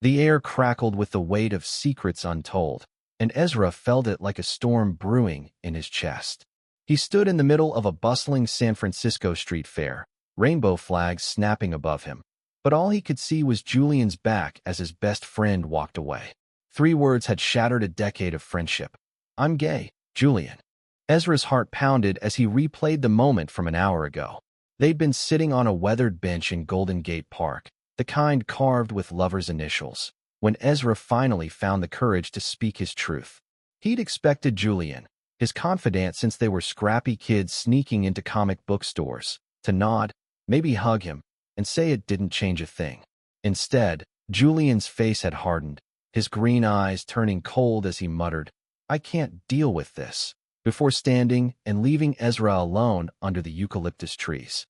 The air crackled with the weight of secrets untold, and Ezra felt it like a storm brewing in his chest. He stood in the middle of a bustling San Francisco street fair, rainbow flags snapping above him. But all he could see was Julian's back as his best friend walked away. 3 words had shattered a decade of friendship. "I'm gay, Julian." Ezra's heart pounded as he replayed the moment from an hour ago. They'd been sitting on a weathered bench in Golden Gate Park, the kind carved with lovers' initials, when Ezra finally found the courage to speak his truth. He'd expected Julian, his confidant since they were scrappy kids sneaking into comic book stores, to nod, maybe hug him, and say it didn't change a thing. Instead, Julian's face had hardened, his green eyes turning cold as he muttered, "I can't deal with this," before standing and leaving Ezra alone under the eucalyptus trees.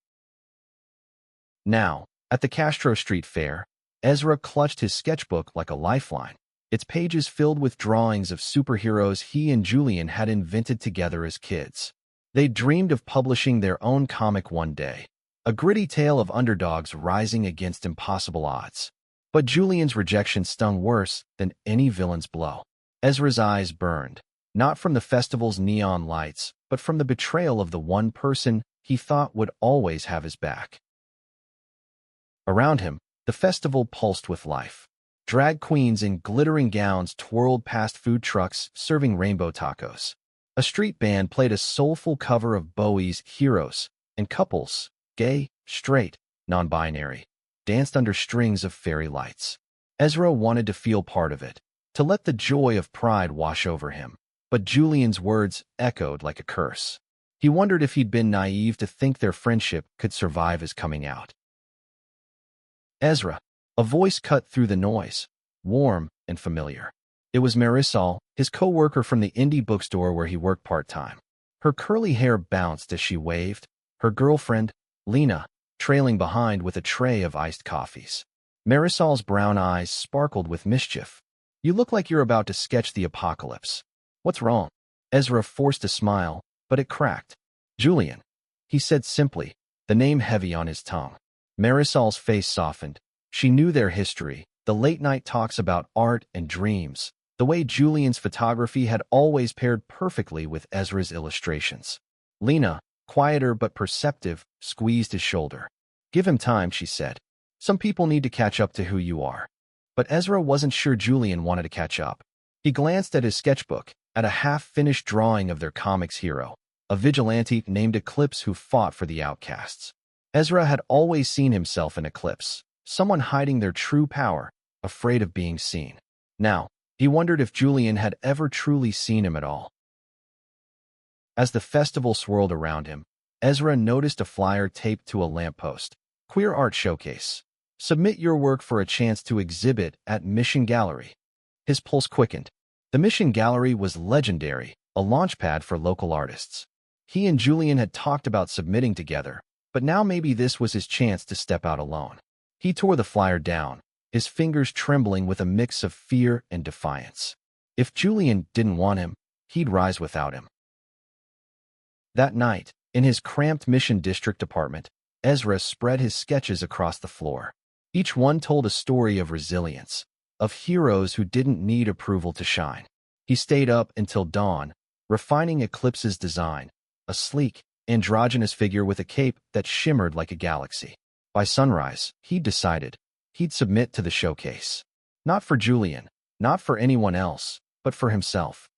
Now, at the Castro Street Fair, Ezra clutched his sketchbook like a lifeline, its pages filled with drawings of superheroes he and Julian had invented together as kids. They dreamed of publishing their own comic one day, a gritty tale of underdogs rising against impossible odds. But Julian's rejection stung worse than any villain's blow. Ezra's eyes burned, not from the festival's neon lights, but from the betrayal of the one person he thought would always have his back. Around him, the festival pulsed with life. Drag queens in glittering gowns twirled past food trucks serving rainbow tacos. A street band played a soulful cover of Bowie's Heroes, and couples, gay, straight, non-binary, danced under strings of fairy lights. Ezra wanted to feel part of it, to let the joy of pride wash over him, but Julian's words echoed like a curse. He wondered if he'd been naive to think their friendship could survive his coming out. "Ezra," a voice cut through the noise, warm and familiar. It was Marisol, his co-worker from the indie bookstore where he worked part-time. Her curly hair bounced as she waved, her girlfriend, Lena, trailing behind with a tray of iced coffees. Marisol's brown eyes sparkled with mischief. "You look like you're about to sketch the apocalypse. What's wrong?" Ezra forced a smile, but it cracked. "Julian," he said simply, the name heavy on his tongue. Marisol's face softened. She knew their history, the late-night talks about art and dreams, the way Julian's photography had always paired perfectly with Ezra's illustrations. Lena, quieter but perceptive, squeezed his shoulder. "Give him time," she said. "Some people need to catch up to who you are." But Ezra wasn't sure Julian wanted to catch up. He glanced at his sketchbook, at a half-finished drawing of their comics hero, a vigilante named Eclipse who fought for the outcasts. Ezra had always seen himself in Eclipse, someone hiding their true power, afraid of being seen. Now, he wondered if Julian had ever truly seen him at all. As the festival swirled around him, Ezra noticed a flyer taped to a lamppost. "Queer Art Showcase. Submit your work for a chance to exhibit at Mission Gallery." His pulse quickened. The Mission Gallery was legendary, a launchpad for local artists. He and Julian had talked about submitting together, but now maybe this was his chance to step out alone. He tore the flyer down, his fingers trembling with a mix of fear and defiance. If Julian didn't want him, he'd rise without him. That night, in his cramped Mission District apartment, Ezra spread his sketches across the floor. Each one told a story of resilience, of heroes who didn't need approval to shine. He stayed up until dawn, refining Eclipse's design, a sleek, androgynous figure with a cape that shimmered like a galaxy. By sunrise, he'd decided he'd submit to the showcase. Not for Julian, not for anyone else, but for himself.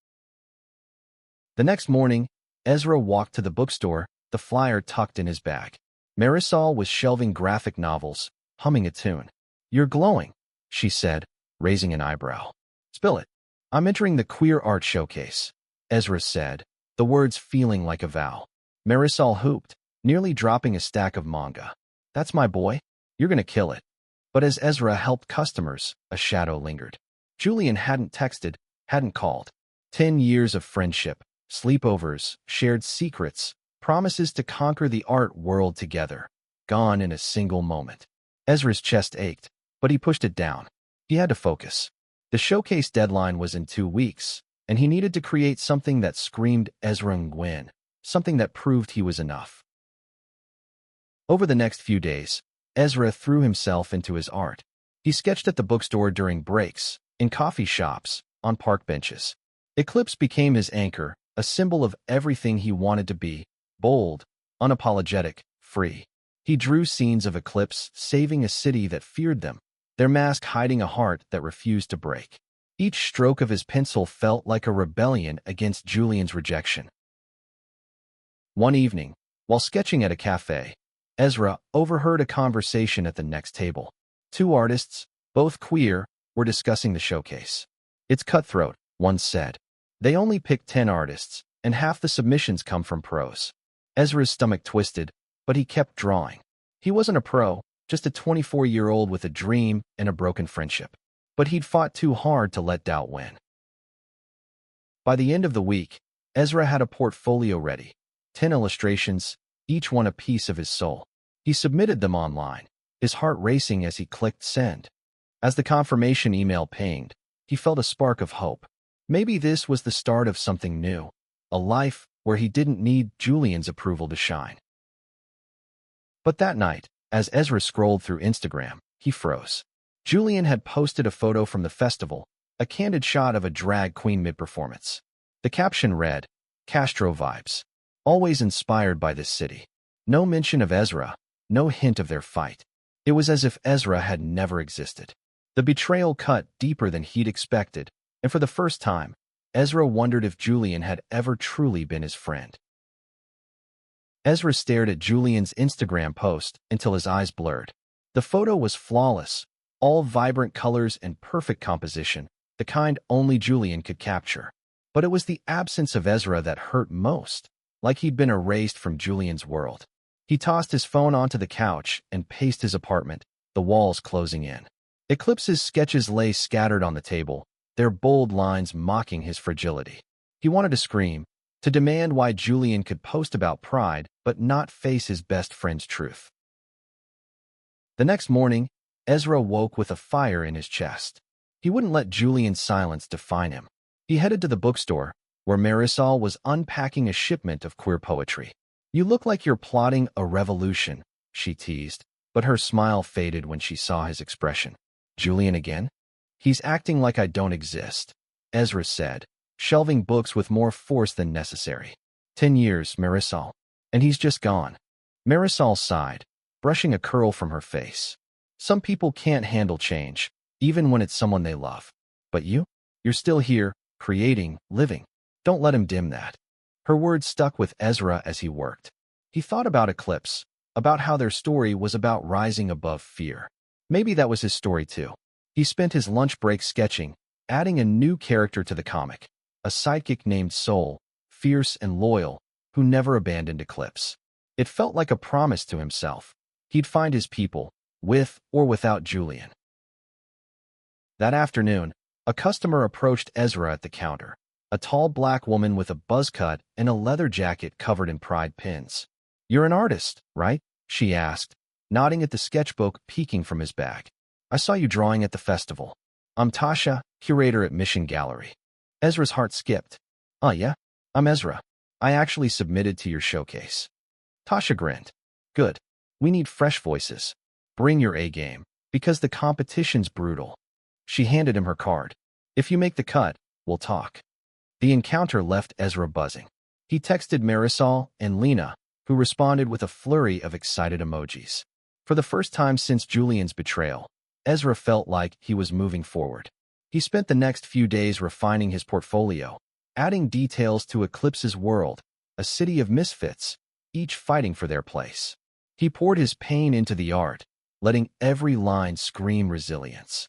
The next morning, Ezra walked to the bookstore, the flyer tucked in his bag. Marisol was shelving graphic novels, humming a tune. "You're glowing," she said, raising an eyebrow. "Spill it." "I'm entering the Queer Art Showcase," Ezra said, the words feeling like a vow. Marisol hooped, nearly dropping a stack of manga. "That's my boy. You're gonna kill it." But as Ezra helped customers, a shadow lingered. Julian hadn't texted, hadn't called. 10 years of friendship, sleepovers, shared secrets, promises to conquer the art world together, gone in a single moment. Ezra's chest ached, but he pushed it down. He had to focus. The showcase deadline was in 2 weeks, and he needed to create something that screamed Ezra Nguyen, something that proved he was enough. Over the next few days, Ezra threw himself into his art. He sketched at the bookstore during breaks, in coffee shops, on park benches. Eclipse became his anchor, a symbol of everything he wanted to be: bold, unapologetic, free. He drew scenes of Eclipse saving a city that feared them, their mask hiding a heart that refused to break. Each stroke of his pencil felt like a rebellion against Julian's rejection. One evening, while sketching at a cafe, Ezra overheard a conversation at the next table. Two artists, both queer, were discussing the showcase. "It's cutthroat," one said. "They only pick 10 artists, and half the submissions come from pros." Ezra's stomach twisted, but he kept drawing. He wasn't a pro, just a 24-year-old with a dream and a broken friendship. But he'd fought too hard to let doubt win. By the end of the week, Ezra had a portfolio ready, 10 illustrations, each one a piece of his soul. He submitted them online, his heart racing as he clicked send. As the confirmation email pinged, he felt a spark of hope. Maybe this was the start of something new, a life where he didn't need Julian's approval to shine. But that night, as Ezra scrolled through Instagram, he froze. Julian had posted a photo from the festival, a candid shot of a drag queen mid-performance. The caption read, "Castro vibes. Always inspired by this city." No mention of Ezra, no hint of their fight. It was as if Ezra had never existed. The betrayal cut deeper than he'd expected, and for the first time, Ezra wondered if Julian had ever truly been his friend. Ezra stared at Julian's Instagram post until his eyes blurred. The photo was flawless, all vibrant colors and perfect composition, the kind only Julian could capture. But it was the absence of Ezra that hurt most, like he'd been erased from Julian's world. He tossed his phone onto the couch and paced his apartment, the walls closing in. Eclipse's sketches lay scattered on the table, their bold lines mocking his fragility. He wanted to scream, to demand why Julian could post about pride but not face his best friend's truth. The next morning, Ezra woke with a fire in his chest. He wouldn't let Julian's silence define him. He headed to the bookstore, where Marisol was unpacking a shipment of queer poetry. "You look like you're plotting a revolution," she teased, but her smile faded when she saw his expression. "Julian again? He's acting like I don't exist," Ezra said, shelving books with more force than necessary. 10 years, Marisol. And he's just gone." Marisol sighed, brushing a curl from her face. "Some people can't handle change, even when it's someone they love. But you're still here, creating, living. Don't let him dim that." Her words stuck with Ezra as he worked. He thought about Eclipse, about how their story was about rising above fear. Maybe that was his story too. He spent his lunch break sketching, adding a new character to the comic, a sidekick named Soul, fierce and loyal, who never abandoned Eclipse. It felt like a promise to himself. He'd find his people, with or without Julian. That afternoon, a customer approached Ezra at the counter, a tall black woman with a buzz cut and a leather jacket covered in pride pins. "You're an artist, right?" she asked, nodding at the sketchbook peeking from his bag. "I saw you drawing at the festival. I'm Tasha, curator at Mission Gallery." Ezra's heart skipped. "Oh yeah? I'm Ezra. I actually submitted to your showcase." Tasha grinned. "Good. We need fresh voices. Bring your A game, because the competition's brutal." She handed him her card. "If you make the cut, we'll talk." The encounter left Ezra buzzing. He texted Marisol and Lena, who responded with a flurry of excited emojis. For the first time since Julian's betrayal, Ezra felt like he was moving forward. He spent the next few days refining his portfolio, adding details to Eclipse's world, a city of misfits, each fighting for their place. He poured his pain into the art, letting every line scream resilience.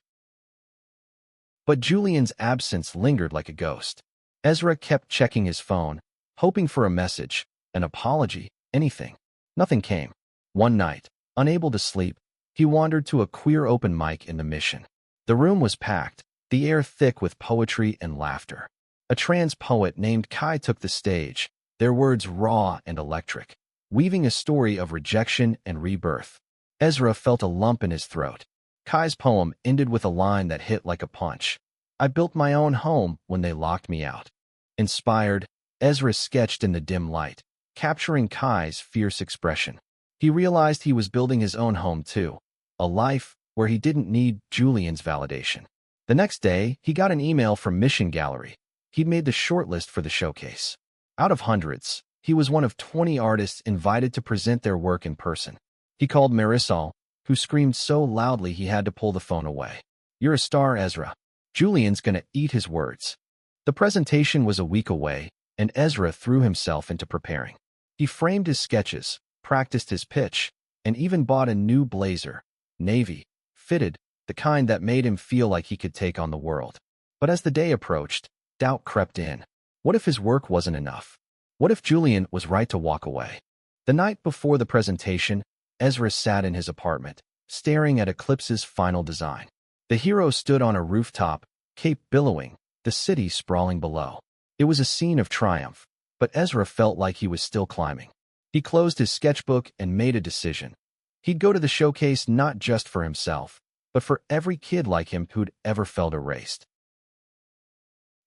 But Julian's absence lingered like a ghost. Ezra kept checking his phone, hoping for a message, an apology, anything. Nothing came. One night, unable to sleep, he wandered to a queer open mic in the Mission. The room was packed, the air thick with poetry and laughter. A trans poet named Kai took the stage, their words raw and electric, weaving a story of rejection and rebirth. Ezra felt a lump in his throat. Kai's poem ended with a line that hit like a punch. "I built my own home when they locked me out." Inspired, Ezra sketched in the dim light, capturing Kai's fierce expression. He realized he was building his own home too, a life where he didn't need Julian's validation. The next day, he got an email from Mission Gallery. He'd made the shortlist for the showcase. Out of hundreds, he was one of 20 artists invited to present their work in person. He called Marisol, who screamed so loudly he had to pull the phone away. "You're a star, Ezra. Julian's gonna eat his words." The presentation was a week away, and Ezra threw himself into preparing. He framed his sketches, practiced his pitch, and even bought a new blazer, navy, fitted, the kind that made him feel like he could take on the world. But as the day approached, doubt crept in. What if his work wasn't enough? What if Julian was right to walk away? The night before the presentation, Ezra sat in his apartment, staring at Eclipse's final design. The hero stood on a rooftop, cape billowing, the city sprawling below. It was a scene of triumph, but Ezra felt like he was still climbing. He closed his sketchbook and made a decision. He'd go to the showcase not just for himself, but for every kid like him who'd ever felt erased.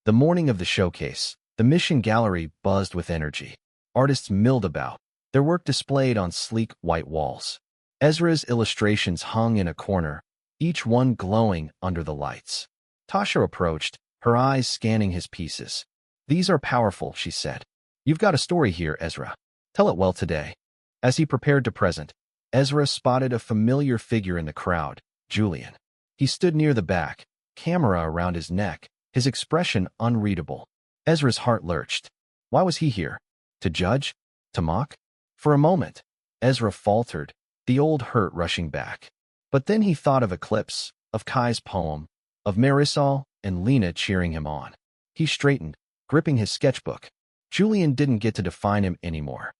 The morning of the showcase, the Mission Gallery buzzed with energy. Artists milled about, their work displayed on sleek white walls. Ezra's illustrations hung in a corner, each one glowing under the lights. Tasha approached, her eyes scanning his pieces. "These are powerful," she said. "You've got a story here, Ezra. Tell it well today." As he prepared to present, Ezra spotted a familiar figure in the crowd, Julian. He stood near the back, camera around his neck, his expression unreadable. Ezra's heart lurched. Why was he here? To judge? To mock? For a moment, Ezra faltered, the old hurt rushing back. But then he thought of Eclipse, of Kai's poem, of Marisol and Lena cheering him on. He straightened, gripping his sketchbook. Julian didn't get to define him anymore.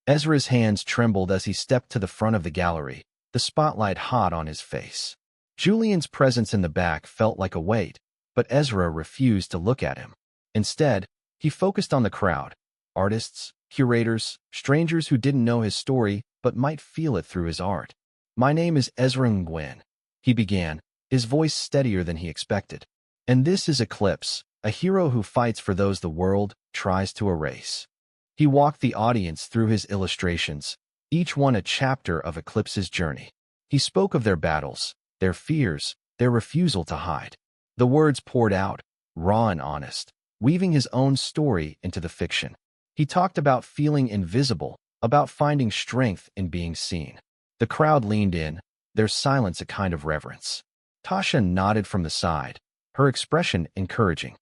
Ezra's hands trembled as he stepped to the front of the gallery, the spotlight hot on his face. Julian's presence in the back felt like a weight, but Ezra refused to look at him. Instead, he focused on the crowd, artists, curators, strangers who didn't know his story but might feel it through his art. "My name is Ezra Nguyen," he began, his voice steadier than he expected. "And this is Eclipse, a hero who fights for those the world tries to erase." He walked the audience through his illustrations, each one a chapter of Eclipse's journey. He spoke of their battles, their fears, their refusal to hide. The words poured out, raw and honest, weaving his own story into the fiction. He talked about feeling invisible, about finding strength in being seen. The crowd leaned in, their silence a kind of reverence. Tasha nodded from the side, her expression encouraging.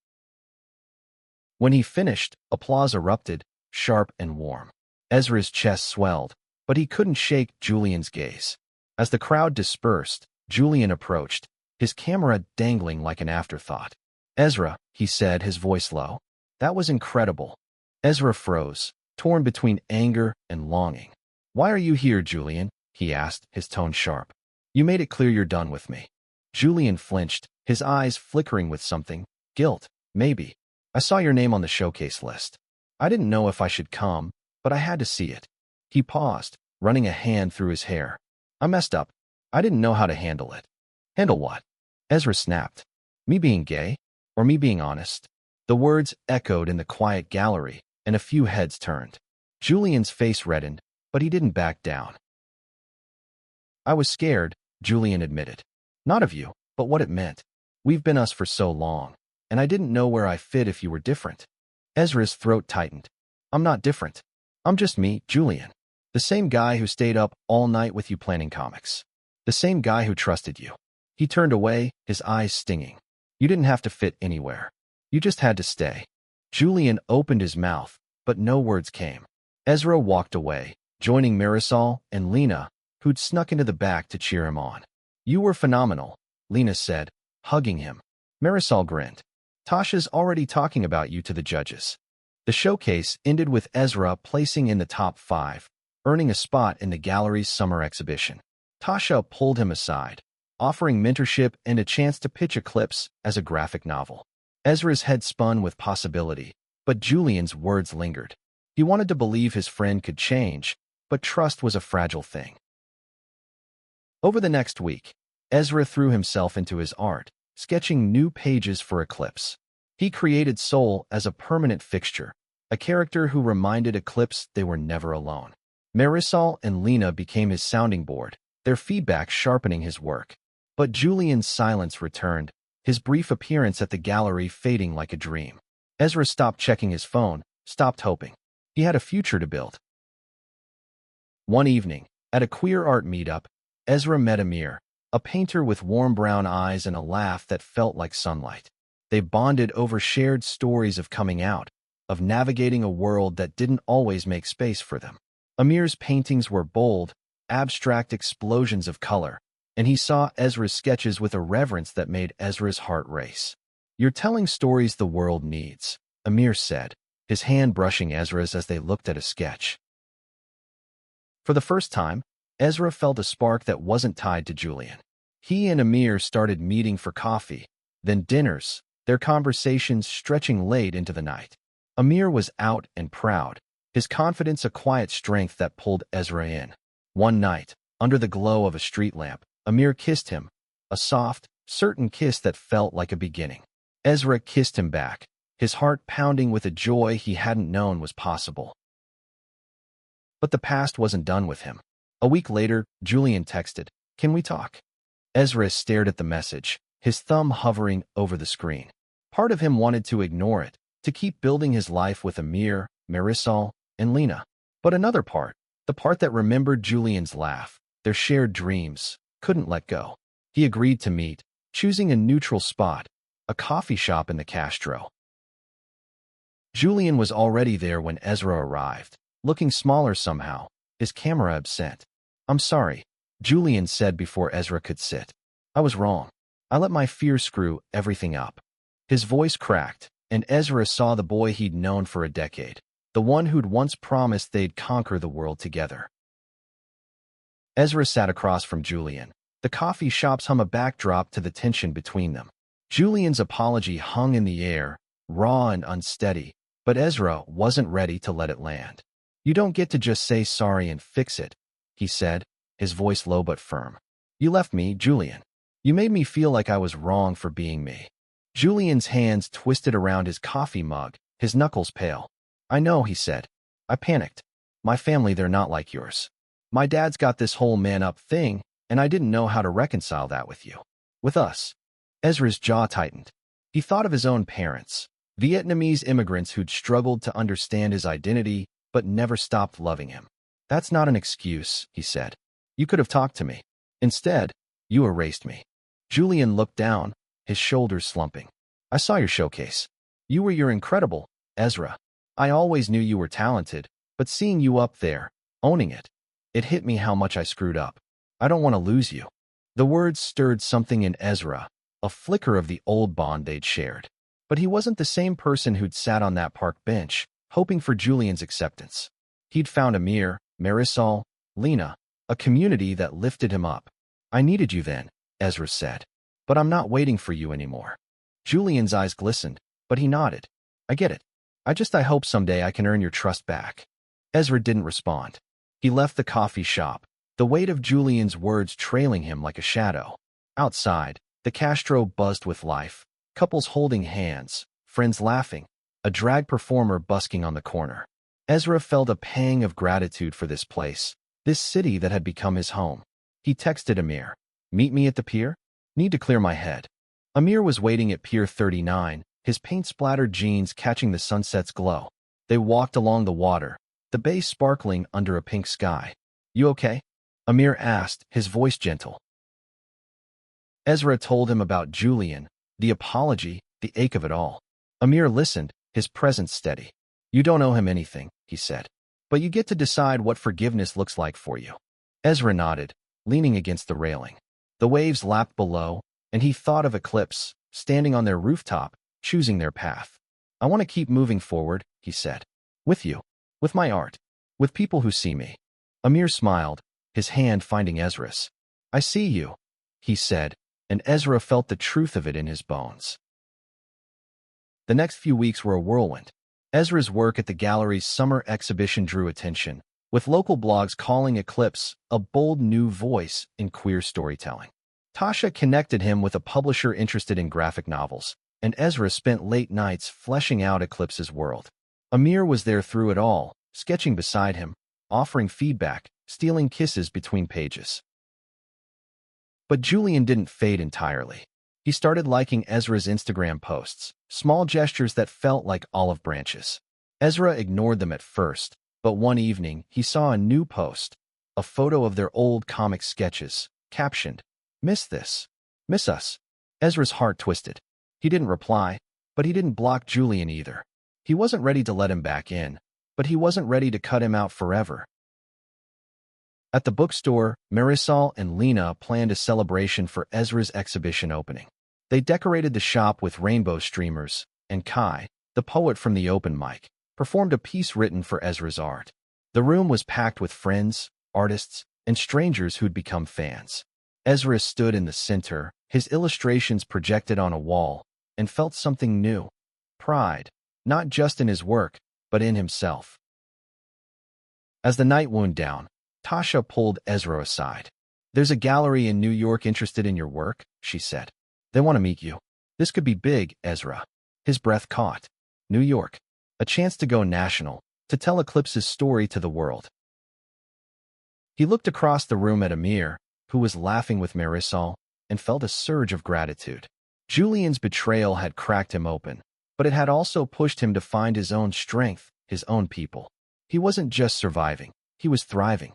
When he finished, applause erupted, sharp and warm. Ezra's chest swelled, but he couldn't shake Julian's gaze. As the crowd dispersed, Julian approached, his camera dangling like an afterthought. "Ezra," he said, his voice low. "That was incredible." Ezra froze, torn between anger and longing. "Why are you here, Julian?" he asked, his tone sharp. "You made it clear you're done with me." Julian flinched, his eyes flickering with something. "Guilt, maybe. I saw your name on the showcase list. I didn't know if I should come, but I had to see it." He paused, running a hand through his hair. "I messed up. I didn't know how to handle it." "Handle what?" Ezra snapped. "Me being gay? Or me being honest?" The words echoed in the quiet gallery, and a few heads turned. Julian's face reddened, but he didn't back down. "I was scared," Julian admitted. "Not of you, but what it meant. We've been us for so long, and I didn't know where I fit if you were different." Ezra's throat tightened. "I'm not different. I'm just me, Julian. The same guy who stayed up all night with you planning comics. The same guy who trusted you." He turned away, his eyes stinging. "You didn't have to fit anywhere. You just had to stay." Julian opened his mouth, but no words came. Ezra walked away, joining Marisol and Lena, who'd snuck into the back to cheer him on. "You were phenomenal," Lena said, hugging him. Marisol grinned. "Tasha's already talking about you to the judges." The showcase ended with Ezra placing in the top 5, earning a spot in the gallery's summer exhibition. Tasha pulled him aside, offering mentorship and a chance to pitch Eclipse as a graphic novel. Ezra's head spun with possibility, but Julian's words lingered. He wanted to believe his friend could change, but trust was a fragile thing. Over the next week, Ezra threw himself into his art, sketching new pages for Eclipse. He created Soul as a permanent fixture, a character who reminded Eclipse they were never alone. Marisol and Lena became his sounding board, their feedback sharpening his work. But Julian's silence returned, his brief appearance at the gallery fading like a dream. Ezra stopped checking his phone, stopped hoping. He had a future to build. One evening, at a queer art meetup, Ezra met Amir, a painter with warm brown eyes and a laugh that felt like sunlight. They bonded over shared stories of coming out, of navigating a world that didn't always make space for them. Amir's paintings were bold, abstract explosions of color, and he saw Ezra's sketches with a reverence that made Ezra's heart race. "You're telling stories the world needs," Amir said, his hand brushing Ezra's as they looked at a sketch. For the first time, Ezra felt a spark that wasn't tied to Julian. He and Amir started meeting for coffee, then dinners, their conversations stretching late into the night. Amir was out and proud, his confidence a quiet strength that pulled Ezra in. One night, under the glow of a street lamp, Amir kissed him, a soft, certain kiss that felt like a beginning. Ezra kissed him back, his heart pounding with a joy he hadn't known was possible. But the past wasn't done with him. A week later, Julian texted, "Can we talk?" Ezra stared at the message, his thumb hovering over the screen. Part of him wanted to ignore it, to keep building his life with Amir, Marisol, and Lena. But another part, the part that remembered Julian's laugh, their shared dreams, couldn't let go. He agreed to meet, choosing a neutral spot, a coffee shop in the Castro. Julian was already there when Ezra arrived, looking smaller somehow, his camera absent. "I'm sorry," Julian said before Ezra could sit. "I was wrong. I let my fears screw everything up." His voice cracked, and Ezra saw the boy he'd known for a decade, the one who'd once promised they'd conquer the world together. Ezra sat across from Julian, the coffee shop's hum a backdrop to the tension between them. Julian's apology hung in the air, raw and unsteady, but Ezra wasn't ready to let it land. "You don't get to just say sorry and fix it," he said, his voice low but firm. "You left me, Julian. You made me feel like I was wrong for being me." Julian's hands twisted around his coffee mug, his knuckles pale. "I know," he said. "I panicked. My family, they're not like yours. My dad's got this whole man-up thing, and I didn't know how to reconcile that with you. With us." Ezra's jaw tightened. He thought of his own parents, Vietnamese immigrants who'd struggled to understand his identity but never stopped loving him. "That's not an excuse," he said. "You could have talked to me. Instead, you erased me." Julian looked down, his shoulders slumping. "I saw your showcase. You're incredible, Ezra. I always knew you were talented, but seeing you up there, owning it, it hit me how much I screwed up. I don't want to lose you." The words stirred something in Ezra, a flicker of the old bond they'd shared. But he wasn't the same person who'd sat on that park bench, hoping for Julian's acceptance. He'd found Amir, Marisol, Lena, a community that lifted him up. "I needed you then," Ezra said. "But I'm not waiting for you anymore." Julian's eyes glistened, but he nodded. "I get it. I hope someday I can earn your trust back." Ezra didn't respond. He left the coffee shop, the weight of Julian's words trailing him like a shadow. Outside, the Castro buzzed with life, couples holding hands, friends laughing, a drag performer busking on the corner. Ezra felt a pang of gratitude for this place, this city that had become his home. He texted Amir, "Meet me at the pier? Need to clear my head." Amir was waiting at Pier 39, his paint-splattered jeans catching the sunset's glow. They walked along the water, the bay sparkling under a pink sky. "You okay?" Amir asked, his voice gentle. Ezra told him about Julian, the apology, the ache of it all. Amir listened, his presence steady. "You don't owe him anything," he said. "But you get to decide what forgiveness looks like for you." Ezra nodded, leaning against the railing. The waves lapped below, and he thought of Eclipse, standing on their rooftop, choosing their path. "I want to keep moving forward," he said. "With you. With my art. With people who see me." Amir smiled, his hand finding Ezra's. "I see you," he said, and Ezra felt the truth of it in his bones. The next few weeks were a whirlwind. Ezra's work at the gallery's summer exhibition drew attention, with local blogs calling Eclipse a bold new voice in queer storytelling. Tasha connected him with a publisher interested in graphic novels, and Ezra spent late nights fleshing out Eclipse's world. Amir was there through it all, sketching beside him, offering feedback, stealing kisses between pages. But Julian didn't fade entirely. He started liking Ezra's Instagram posts, small gestures that felt like olive branches. Ezra ignored them at first, but one evening he saw a new post, a photo of their old comic sketches, captioned, "Miss this. Miss us." Ezra's heart twisted. He didn't reply, but he didn't block Julian either. He wasn't ready to let him back in, but he wasn't ready to cut him out forever. At the bookstore, Marisol and Lena planned a celebration for Ezra's exhibition opening. They decorated the shop with rainbow streamers, and Kai, the poet from the open mic, performed a piece written for Ezra's art. The room was packed with friends, artists, and strangers who'd become fans. Ezra stood in the center, his illustrations projected on a wall, and felt something new. Pride, not just in his work, but in himself. As the night wound down, Tasha pulled Ezra aside. "There's a gallery in New York interested in your work," she said. "They want to meet you. This could be big, Ezra." His breath caught. New York. A chance to go national, to tell Eclipse's story to the world. He looked across the room at Amir, who was laughing with Marisol, and felt a surge of gratitude. Julian's betrayal had cracked him open, but it had also pushed him to find his own strength, his own people. He wasn't just surviving, he was thriving.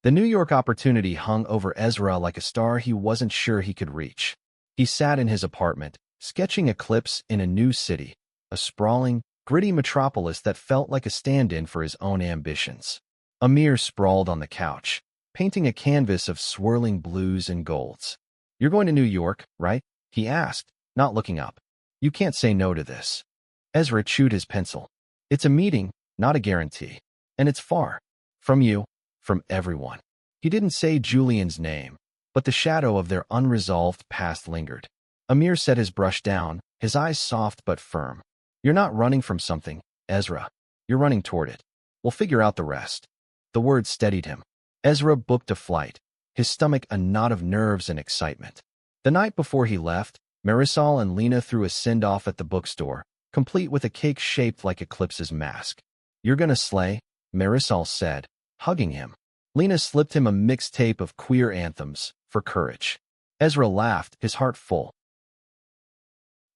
The New York opportunity hung over Ezra like a star he wasn't sure he could reach. He sat in his apartment, sketching Eclipse in a new city, a sprawling, gritty metropolis that felt like a stand-in for his own ambitions. Amir sprawled on the couch, painting a canvas of swirling blues and golds. "You're going to New York, right?" he asked, not looking up. "You can't say no to this." Ezra chewed his pencil. "It's a meeting, not a guarantee. And it's far. From you. From everyone." He didn't say Julian's name, but the shadow of their unresolved past lingered. Amir set his brush down, his eyes soft but firm. "You're not running from something, Ezra. You're running toward it. We'll figure out the rest." The words steadied him. Ezra booked a flight, his stomach a knot of nerves and excitement. The night before he left, Marisol and Lena threw a send-off at the bookstore, complete with a cake shaped like Eclipse's mask. "You're gonna slay," Marisol said, hugging him. Lena slipped him a mixtape of queer anthems, for courage. Ezra laughed, his heart full.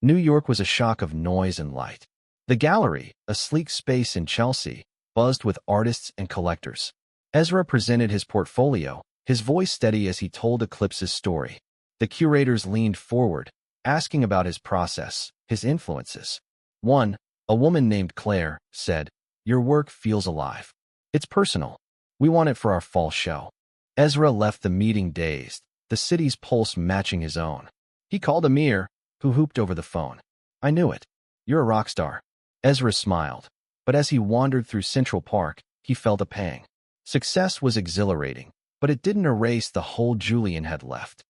New York was a shock of noise and light. The gallery, a sleek space in Chelsea, buzzed with artists and collectors. Ezra presented his portfolio, his voice steady as he told Eclipse's story. The curators leaned forward, asking about his process, his influences. One, a woman named Claire, said, "Your work feels alive. It's personal. We want it for our fall show." Ezra left the meeting dazed, the city's pulse matching his own. He called Amir, who hooped over the phone. "I knew it. You're a rock star." Ezra smiled, but as he wandered through Central Park, he felt a pang. Success was exhilarating, but it didn't erase the hole Julian had left.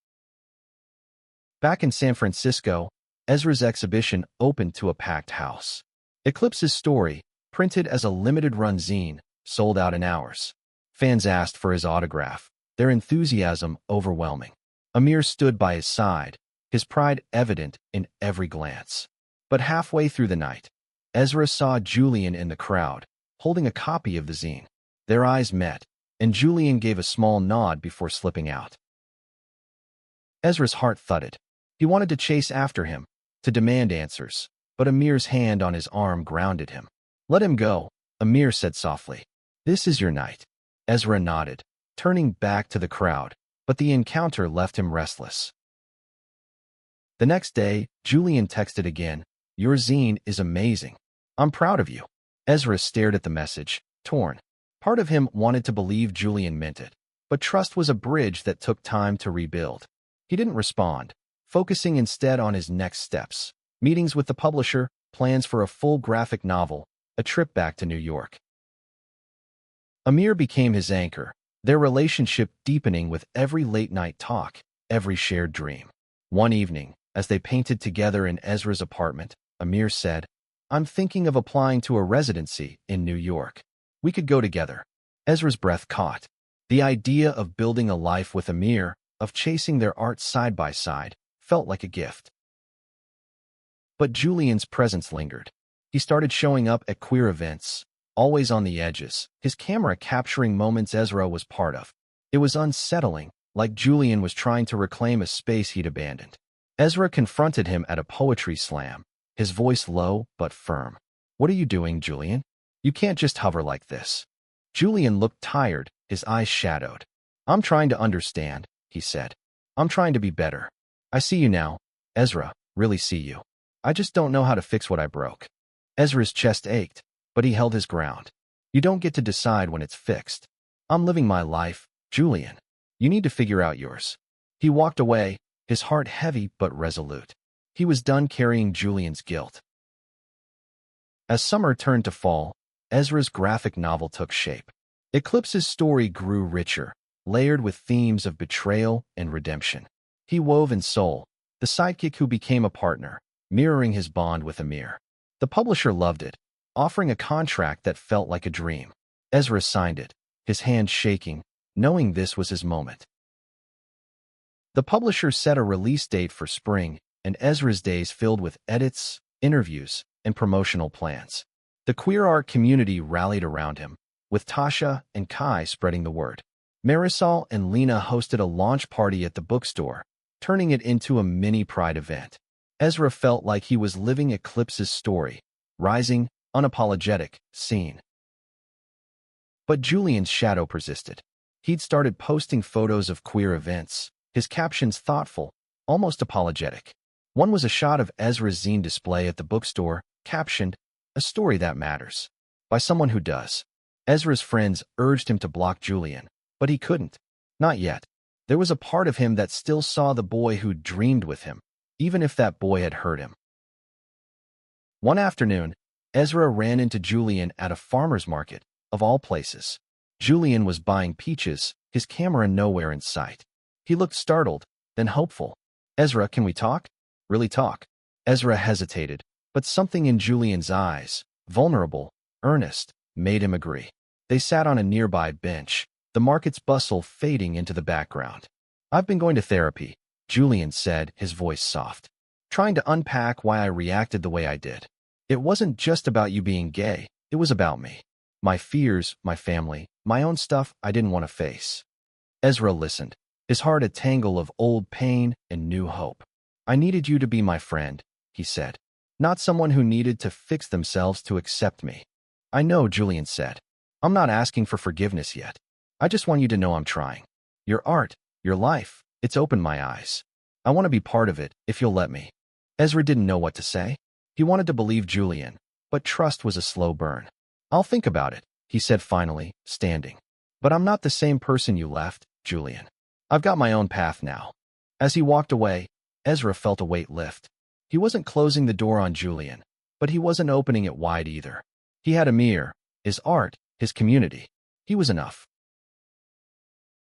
Back in San Francisco, Ezra's exhibition opened to a packed house. Eclipse's story, printed as a limited-run zine, sold out in hours. Fans asked for his autograph, their enthusiasm overwhelming. Amir stood by his side, his pride evident in every glance. But halfway through the night, Ezra saw Julian in the crowd, holding a copy of the zine. Their eyes met, and Julian gave a small nod before slipping out. Ezra's heart thudded. He wanted to chase after him, to demand answers, but Amir's hand on his arm grounded him. "Let him go," Amir said softly. "This is your night." Ezra nodded, turning back to the crowd, but the encounter left him restless. The next day, Julian texted again, "Your zine is amazing. I'm proud of you." Ezra stared at the message, torn. Part of him wanted to believe Julian meant it, but trust was a bridge that took time to rebuild. He didn't respond, focusing instead on his next steps. Meetings with the publisher, plans for a full graphic novel, a trip back to New York. Amir became his anchor, their relationship deepening with every late-night talk, every shared dream. One evening, as they painted together in Ezra's apartment, Amir said, "I'm thinking of applying to a residency in New York. We could go together." Ezra's breath caught. The idea of building a life with Amir, of chasing their art side by side, felt like a gift. But Julian's presence lingered. He started showing up at queer events, always on the edges, his camera capturing moments Ezra was part of. It was unsettling, like Julian was trying to reclaim a space he'd abandoned. Ezra confronted him at a poetry slam, his voice low but firm. "What are you doing, Julian? You can't just hover like this." Julian looked tired, his eyes shadowed. "I'm trying to understand," he said. "I'm trying to be better. I see you now, Ezra, really see you. I just don't know how to fix what I broke." Ezra's chest ached, but he held his ground. "You don't get to decide when it's fixed. I'm living my life, Julian. You need to figure out yours." He walked away, his heart heavy but resolute. He was done carrying Julian's guilt. As summer turned to fall, Ezra's graphic novel took shape. Eclipse's story grew richer, layered with themes of betrayal and redemption. He wove in Soul, the sidekick who became a partner, mirroring his bond with Amir. The publisher loved it, offering a contract that felt like a dream. Ezra signed it, his hand shaking, knowing this was his moment. The publisher set a release date for spring, and Ezra's days filled with edits, interviews, and promotional plans. The queer art community rallied around him, with Tasha and Kai spreading the word. Marisol and Lena hosted a launch party at the bookstore, turning it into a mini Pride event. Ezra felt like he was living Eclipse's story, rising, unapologetic, seen. But Julian's shadow persisted. He'd started posting photos of queer events, his captions thoughtful, almost apologetic. One was a shot of Ezra's zine display at the bookstore, captioned, "A story that matters," by someone who does. Ezra's friends urged him to block Julian, but he couldn't. Not yet. There was a part of him that still saw the boy who dreamed with him, even if that boy had hurt him. One afternoon, Ezra ran into Julian at a farmer's market, of all places. Julian was buying peaches, his camera nowhere in sight. He looked startled, then hopeful. "Ezra, can we talk? Really talk?" Ezra hesitated, but something in Julian's eyes, vulnerable, earnest, made him agree. They sat on a nearby bench, the market's bustle fading into the background. "I've been going to therapy," Julian said, his voice soft. "Trying to unpack why I reacted the way I did. It wasn't just about you being gay, it was about me. My fears, my family, my own stuff I didn't want to face." Ezra listened, his heart a tangle of old pain and new hope. "I needed you to be my friend," he said. "Not someone who needed to fix themselves to accept me." "I know," Julian said. "I'm not asking for forgiveness yet. I just want you to know I'm trying. Your art, your life, it's opened my eyes. I want to be part of it, if you'll let me." Ezra didn't know what to say. He wanted to believe Julian, but trust was a slow burn. "I'll think about it," he said finally, standing. "But I'm not the same person you left, Julian. I've got my own path now." As he walked away, Ezra felt a weight lift. He wasn't closing the door on Julian, but he wasn't opening it wide either. He had Amir, his art, his community. He was enough.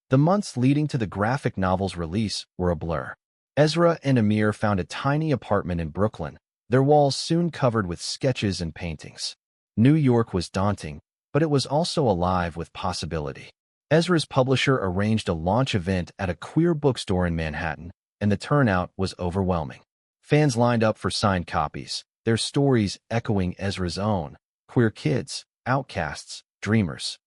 The months leading to the graphic novel's release were a blur. Ezra and Amir found a tiny apartment in Brooklyn, their walls soon covered with sketches and paintings. New York was daunting, but it was also alive with possibility. Ezra's publisher arranged a launch event at a queer bookstore in Manhattan, and the turnout was overwhelming. Fans lined up for signed copies, their stories echoing Ezra's own: queer kids, outcasts, dreamers.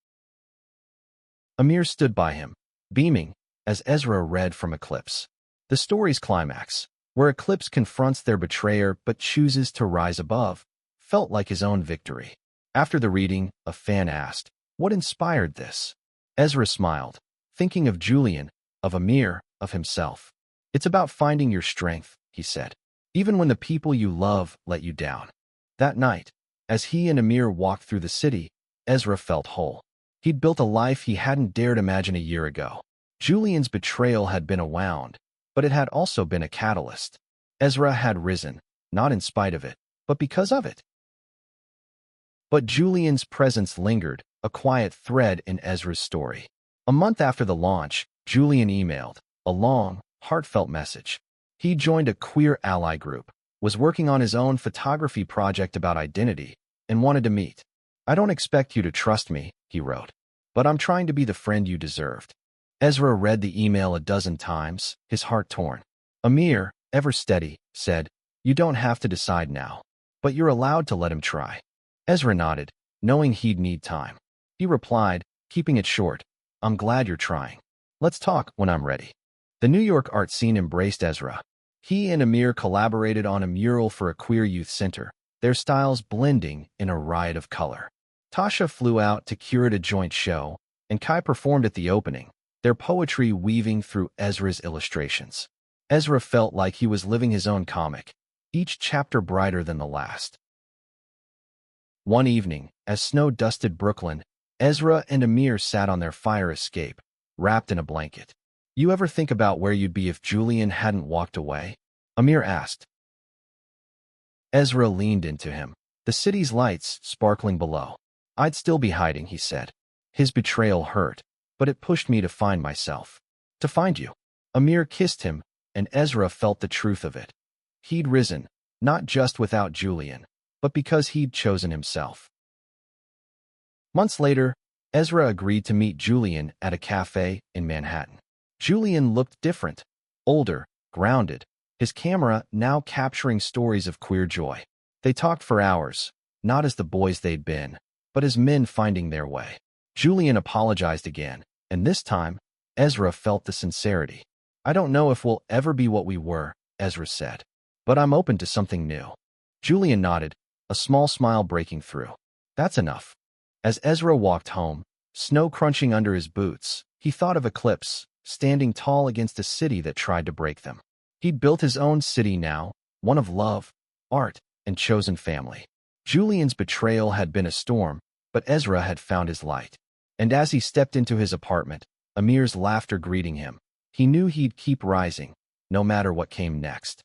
Amir stood by him, beaming, as Ezra read from Eclipse. The story's climax, where Eclipse confronts their betrayer but chooses to rise above, felt like his own victory. After the reading, a fan asked, "What inspired this?" Ezra smiled, thinking of Julian, of Amir, of himself. "It's about finding your strength," he said, "even when the people you love let you down." That night, as he and Amir walked through the city, Ezra felt whole. He'd built a life he hadn't dared imagine a year ago. Julian's betrayal had been a wound, but it had also been a catalyst. Ezra had risen, not in spite of it, but because of it. But Julian's presence lingered, a quiet thread in Ezra's story. A month after the launch, Julian emailed, a long, heartfelt message. He joined a queer ally group, was working on his own photography project about identity, and wanted to meet. "I don't expect you to trust me," he wrote, "but I'm trying to be the friend you deserved." Ezra read the email a dozen times, his heart torn. Amir, ever steady, said, "You don't have to decide now, but you're allowed to let him try." Ezra nodded, knowing he'd need time. He replied, keeping it short, "I'm glad you're trying." Let's talk when I'm ready. The New York art scene embraced Ezra. He and Amir collaborated on a mural for a queer youth center, their styles blending in a riot of color. Tasha flew out to curate a joint show, and Kai performed at the opening, their poetry weaving through Ezra's illustrations. Ezra felt like he was living his own comic, each chapter brighter than the last. One evening, as snow dusted Brooklyn, Ezra and Amir sat on their fire escape, wrapped in a blanket. "You ever think about where you'd be if Julian hadn't walked away?" Amir asked. Ezra leaned into him, the city's lights sparkling below. "I'd still be hiding," he said. His betrayal hurt, but it pushed me to find myself. "To find you." Amir kissed him, and Ezra felt the truth of it. He'd risen, not just without Julian, but because he'd chosen himself. Months later, Ezra agreed to meet Julian at a cafe in Manhattan. Julian looked different, older, grounded, his camera now capturing stories of queer joy. They talked for hours, not as the boys they'd been, but as men finding their way. Julian apologized again, and this time, Ezra felt the sincerity. "I don't know if we'll ever be what we were," Ezra said, "but I'm open to something new." Julian nodded, a small smile breaking through. "That's enough." As Ezra walked home, snow crunching under his boots, he thought of Eclipse, standing tall against a city that tried to break them. He'd built his own city now, one of love, art, and chosen family. Julian's betrayal had been a storm, but Ezra had found his light. And as he stepped into his apartment, Amir's laughter greeting him, he knew he'd keep rising, no matter what came next.